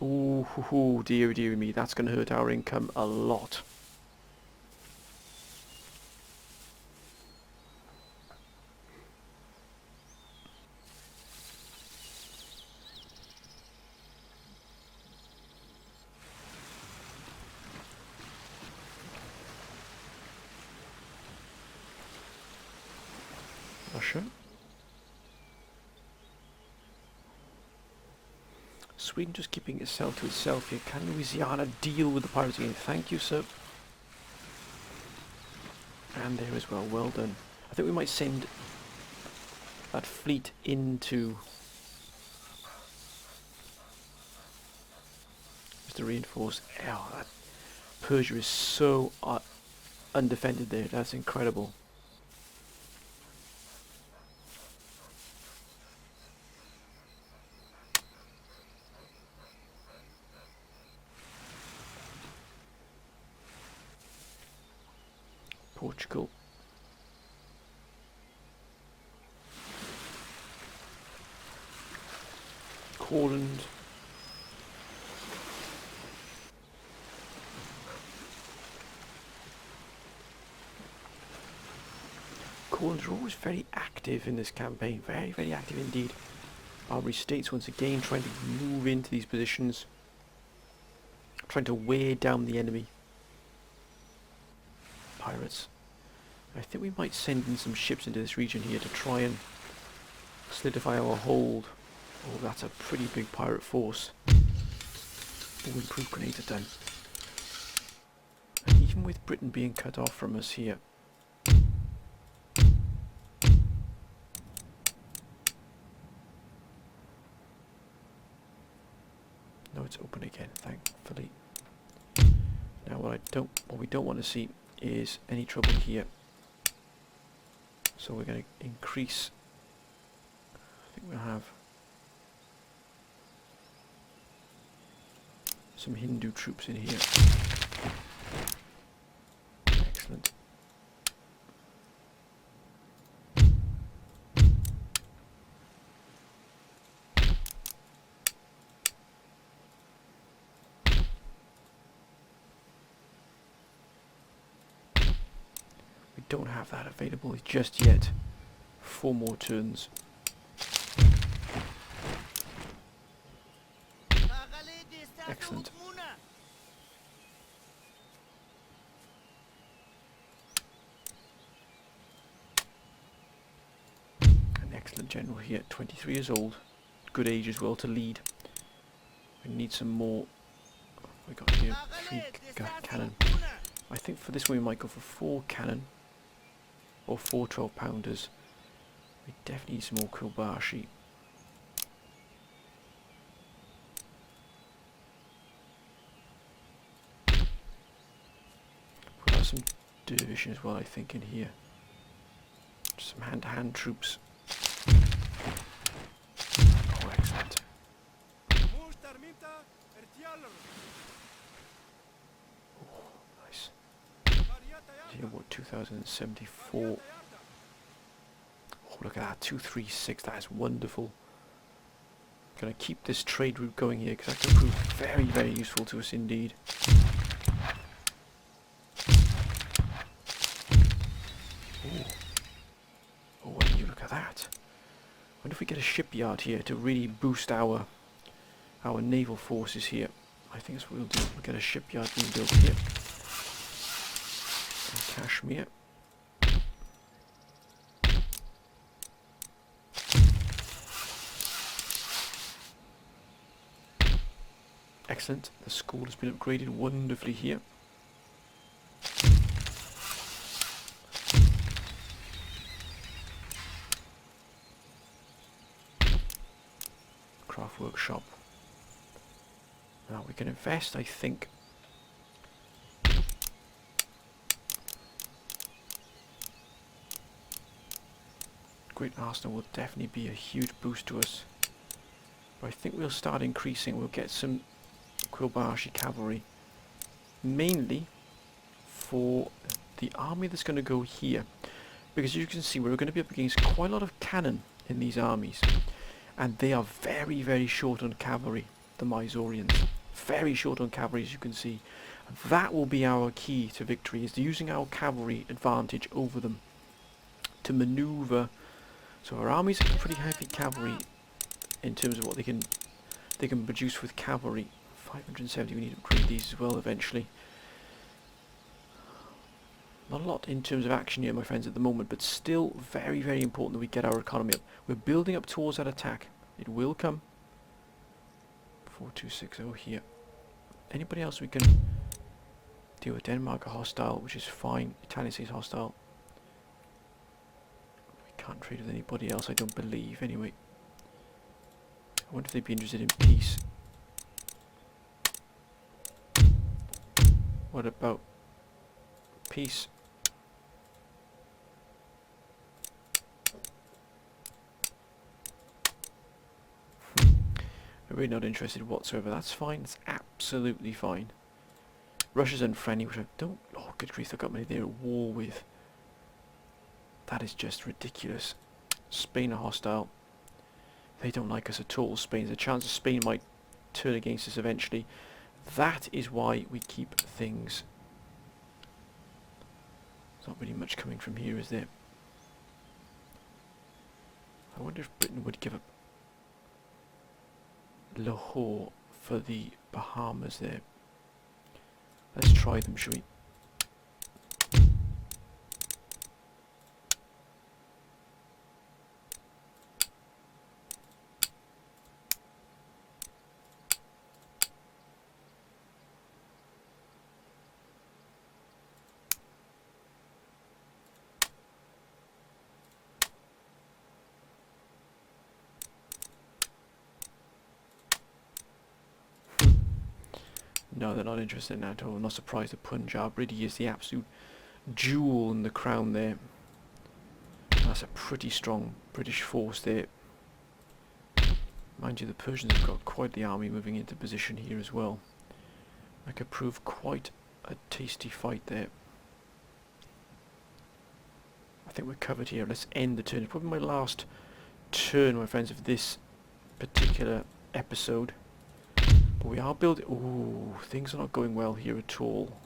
Oh, dear me, that's going to hurt our income a lot. Russia. Sweden just keeping itself to itself here. Can Louisiana deal with the pirates again? Thank you, sir. And there as well. Well done. I think we might send that fleet into just to reinforce. Oh, that Persia is so undefended there. That's incredible. Portugal. Courland. Courlands are always very active in this campaign. Very, very active indeed. Barbary States once again trying to move into these positions. Trying to wear down the enemy. Pirates. I think we might send in some ships into this region here to try and solidify our hold. Oh, that's a pretty big pirate force. All improved grenades are done. And even with Britain being cut off from us here. No, it's open again, thankfully. Now what we don't want to see is any trouble here. So we're going to increase. I think we'll have some Hindu troops in here. Excellent. We don't have that available just yet. 4 more turns. Excellent. An excellent general here, 23 years old. Good age as well to lead. We need some more. We got here 3 cannon. I think for this one we might go for 4 cannon. Or 4 12-pounders. We definitely need some more Kobayashi. We'll have some division as well, I think, in here. Some hand-to-hand troops. Oh, excellent. Oh, nice. Here, what, 2074. Oh, look at that, 236, that is wonderful. Gonna keep this trade route going here because that can prove very, very useful to us indeed. Oh, when you look at that. I wonder if we get a shipyard here to really boost our naval forces here. I think that's what we'll do. We'll get a shipyard being built here. In Kashmir. Excellent. The school has been upgraded wonderfully here. Craft workshop. Now we can invest, I think. Great Arsenal will definitely be a huge boost to us. But I think we'll start increasing. We'll get some Kobayashi cavalry. Mainly for the army that's going to go here. Because as you can see, we're going to be up against quite a lot of cannon in these armies. And they are very, very short on cavalry, the Mysoreans. Very short on cavalry, as you can see. And that will be our key to victory, is using our cavalry advantage over them to maneuver. So our armies are pretty heavy cavalry in terms of what they can produce with cavalry. 570, we need to upgrade these as well eventually. Not a lot in terms of action here, my friends, at the moment, but still very, very important that we get our economy up. We're building up towards that attack. It will come. 4260 here. Anybody else we can deal with? Denmark are hostile, which is fine. Italy is hostile. We Can't trade with anybody else, I don't believe, anyway. I wonder if they'd be interested in peace. What about peace? They're really not interested whatsoever. That's fine, it's absolutely fine. Russia's unfriendly, which I don't... Oh, good grief, they've got me there at war with. That is just ridiculous. Spain are hostile. They don't like us at all. Spain. There's a chance that Spain might turn against us eventually. That is why we keep things. There's not really much coming from here, is there? I wonder if Britain would give up Lahore for the Bahamas there. Let's try them, shall we? No, they're not interested in that at all. I'm not surprised that Punjab really is the absolute jewel in the crown there. That's a pretty strong British force there. Mind you, the Persians have got quite the army moving into position here as well. That could prove quite a tasty fight there. I think we're covered here. Let's end the turn. It's probably my last turn, my friends, of this particular episode. But we are building... Ooh, things are not going well here at all.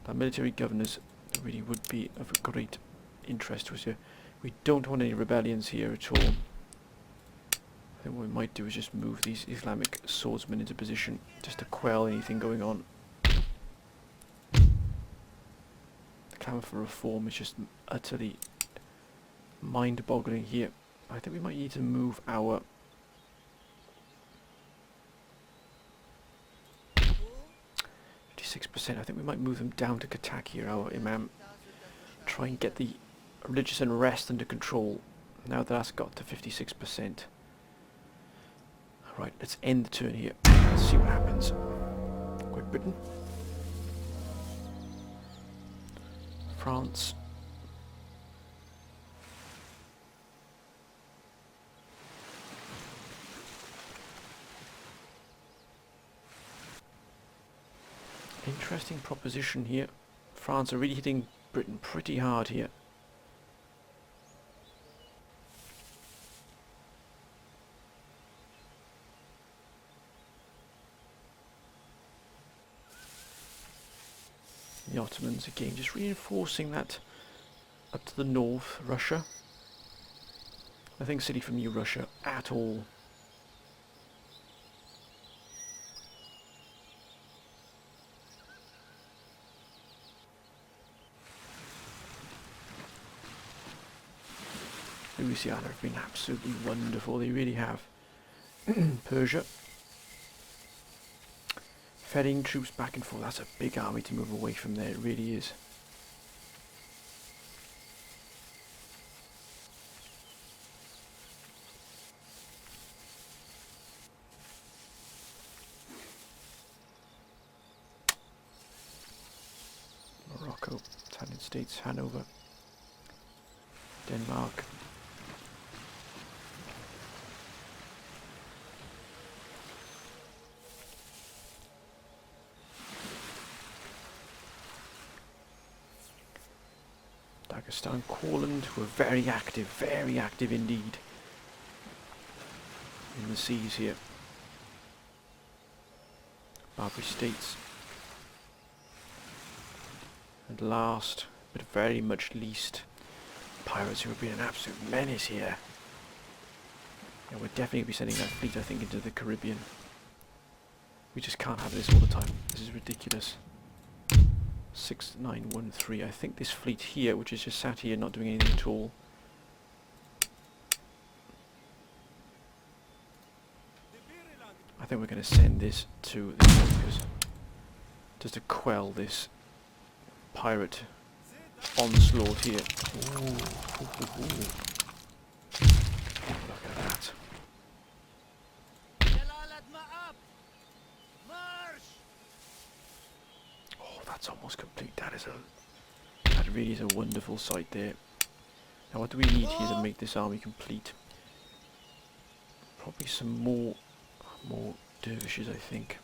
Our military governors really would be of a great interest to us here. We don't want any rebellions here at all. I think what we might do is just move these Islamic swordsmen into position just to quell anything going on. The clamour for reform is just utterly mind-boggling here. I think we might need to move our... 56%. I think we might move them down to Katak here, our Imam. Try and get the religious unrest under control now that that's got to 56%. Right, let's end the turn here. Let's see what happens. Great Britain. France. Interesting proposition here. France are really hitting Britain pretty hard here. The Ottomans again just reinforcing that up to the north, Russia. Nothing silly from you, Russia, at all. Louisiana have been absolutely wonderful, they really have. Persia. Ferrying troops back and forth, that's a big army to move away from there, it really is. Morocco, Italian states, Hanover, Denmark. Dagestan, Courland, who are very active indeed in the seas here. Barbary states. And last, but very much least, pirates who have been an absolute menace here. Yeah, we're definitely going to be sending that fleet, I think, into the Caribbean. We just can't have this all the time. This is ridiculous. 6913. I think this fleet here, which is just sat here not doing anything at all. I think we're going to send this to the Americas just to quell this pirate onslaught here. Ooh, ooh, ooh, ooh. Look at that. Oh, that's almost complete. That really is a wonderful sight there. Now what do we need here to make this army complete? Probably some more dervishes, I think.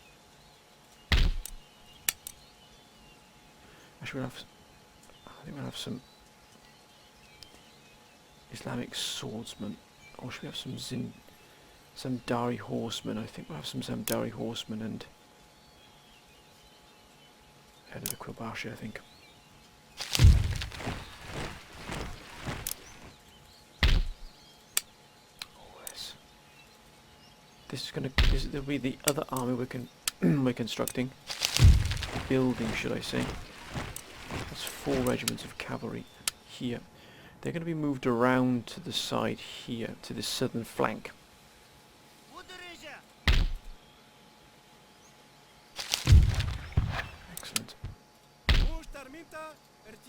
Actually, I think we'll have some Islamic swordsmen, or should we have some Dari horsemen? I think we'll have some Zamdari horsemen and head of the Quilbashi, I think. Oh yes. There'll be the other army we're constructing. Building, should I say. That's 4 regiments of cavalry here. They're going to be moved around to the side here, to the southern flank. Excellent.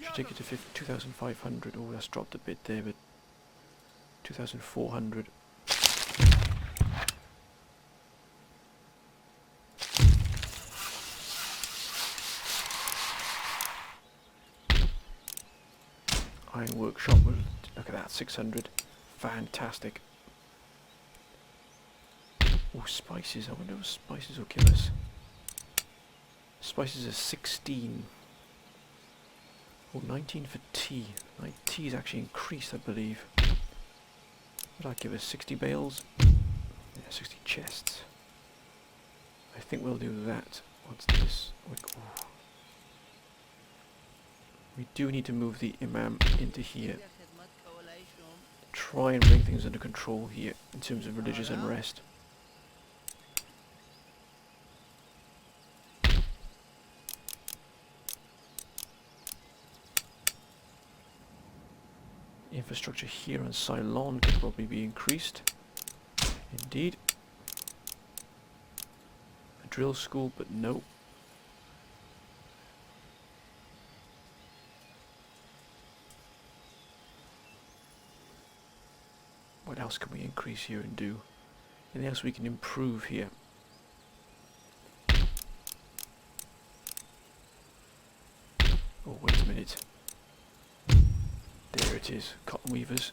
Should take it to 2,500. Oh, that's dropped a bit there, but 2,400. Iron workshop, look at that, 600. Fantastic. Oh, spices. I wonder if spices will kill us. Spices are 16. Oh, 19 for tea. Tea's actually increased, I believe. Would that give us 60 bales? Yeah, 60 chests. I think we'll do that. What's this? Oh. We do need to move the Imam into here. Try and bring things under control here in terms of religious unrest. Infrastructure here on Ceylon could probably be increased. Indeed. A drill school, but no. What else can we increase here and do? Anything else we can improve here? Oh, wait a minute. There it is, cotton weavers.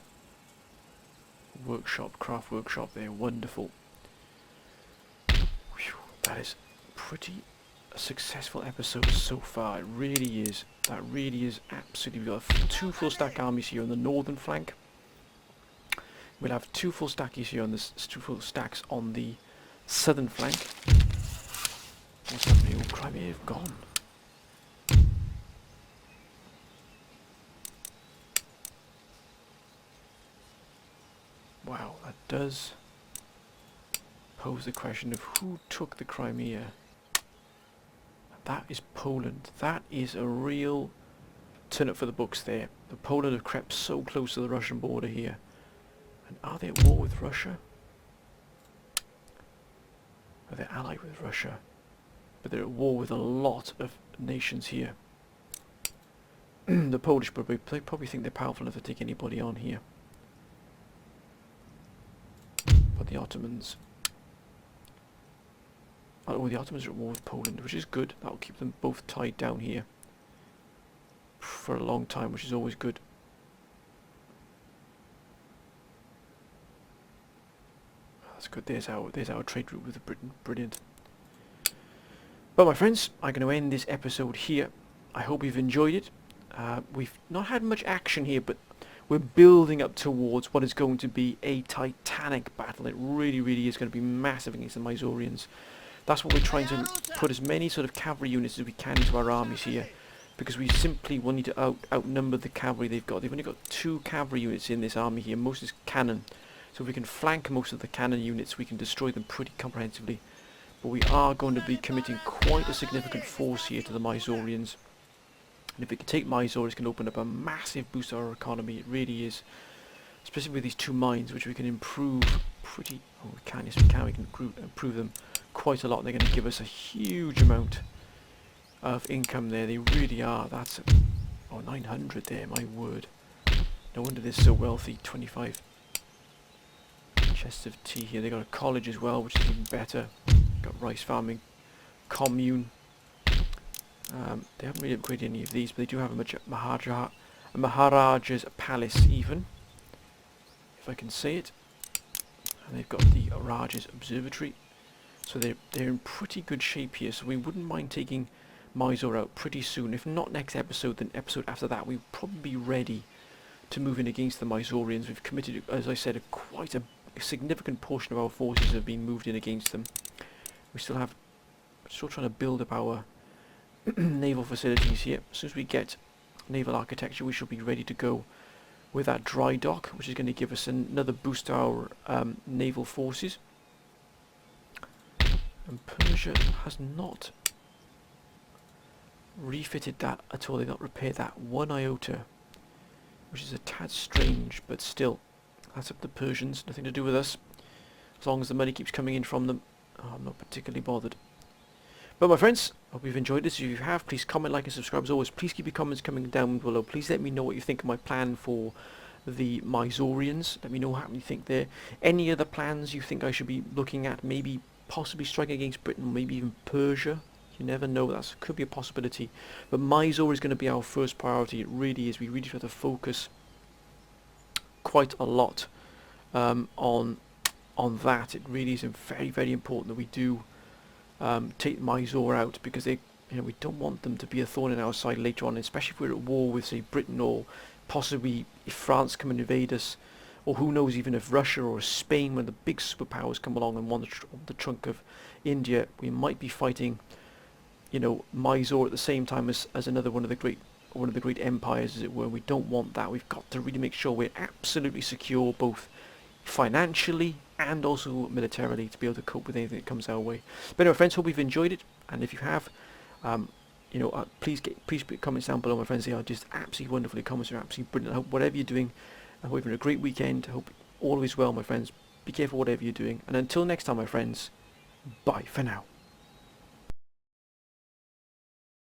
Workshop, craft workshop there, wonderful. Whew, that is pretty a successful episode so far, it really is. That really is absolutely, we've got 2 full stack armies here on the northern flank. We'll have 2 full stackies here on this, 2 full stacks on the southern flank. What's happening? Oh, Crimea have gone. Wow, that does pose the question of who took the Crimea. That is Poland. That is a real turn up for the books there. The Poland have crept so close to the Russian border here. And are they at war with Russia? Well, they're allied with Russia, but they're at war with a lot of nations here. The Polish probably think they're powerful enough to take anybody on here. But the Ottomans... Oh, the Ottomans are at war with Poland, which is good. That'll keep them both tied down here for a long time, which is always good. That's good. There's our trade route with Britain. Brilliant. But my friends, I'm going to end this episode here. I hope you've enjoyed it. We've not had much action here, but we're building up towards what is going to be a titanic battle. It really, really is going to be massive against the Mysoreans. That's what we're trying to put as many sort of cavalry units as we can into our armies here, because we simply will need to outnumber the cavalry they've got. They've only got 2 cavalry units in this army here. Most is cannon. So if we can flank most of the cannon units, we can destroy them pretty comprehensively. But we are going to be committing quite a significant force here to the Mysoreans. And if we can take Mysore, it's going to open up a massive boost to our economy. It really is. Especially with these 2 mines, which we can improve pretty... Oh, we can, yes we can. We can improve them quite a lot. They're going to give us a huge amount of income there. They really are. That's... Oh, 900 there, my word. No wonder they're so wealthy. 25 chests of tea here. They got a college as well, which is even better. Got rice farming, commune. They haven't really upgraded any of these, but they do have a Maharaja's palace even, if I can say it. And they've got the Raja's observatory. So they're in pretty good shape here. So we wouldn't mind taking Mysore out pretty soon. If not next episode, then episode after that, we'll probably be ready to move in against the Mysoreans. We've committed, as I said, quite a significant portion of our forces have been moved in against them. We're still trying to build up our naval facilities here. As soon as we get naval architecture, we should be ready to go with that dry dock, which is going to give us another boost to our naval forces. And Persia has not refitted that at all. They've not repaired that one iota, which is a tad strange, but still, that's up to the Persians, nothing to do with us. As long as the money keeps coming in from them, I'm not particularly bothered. But my friends, I hope you've enjoyed this. If you have, please comment, like and subscribe. As always, please keep your comments coming down below. Please let me know what you think of my plan for the Mysoreans. Let me know how you think there. Any other plans you think I should be looking at? Maybe possibly striking against Britain, maybe even Persia. You never know, that could be a possibility. But Mysore is going to be our first priority. It really is. We really try to focus quite a lot on that. It really is very, very important that we do take Mysore out, because they, we don't want them to be a thorn in our side later on, especially if we're at war with, say, Britain, or possibly if France come and invade us, or who knows, even if Russia or Spain, when the big superpowers come along and want the trunk of India, we might be fighting, Mysore at the same time as another one of the great empires, as it were. We don't want that. We've got to really make sure we're absolutely secure, both financially and also militarily, to be able to cope with anything that comes our way. But anyway, friends, hope you've enjoyed it, and if you have, please put comments down below, my friends. They are just absolutely wonderful. The comments are absolutely brilliant. I hope whatever you're doing, I hope you're having a great weekend. I hope all is well, my friends. Be careful whatever you're doing, and until next time, my friends, bye for now.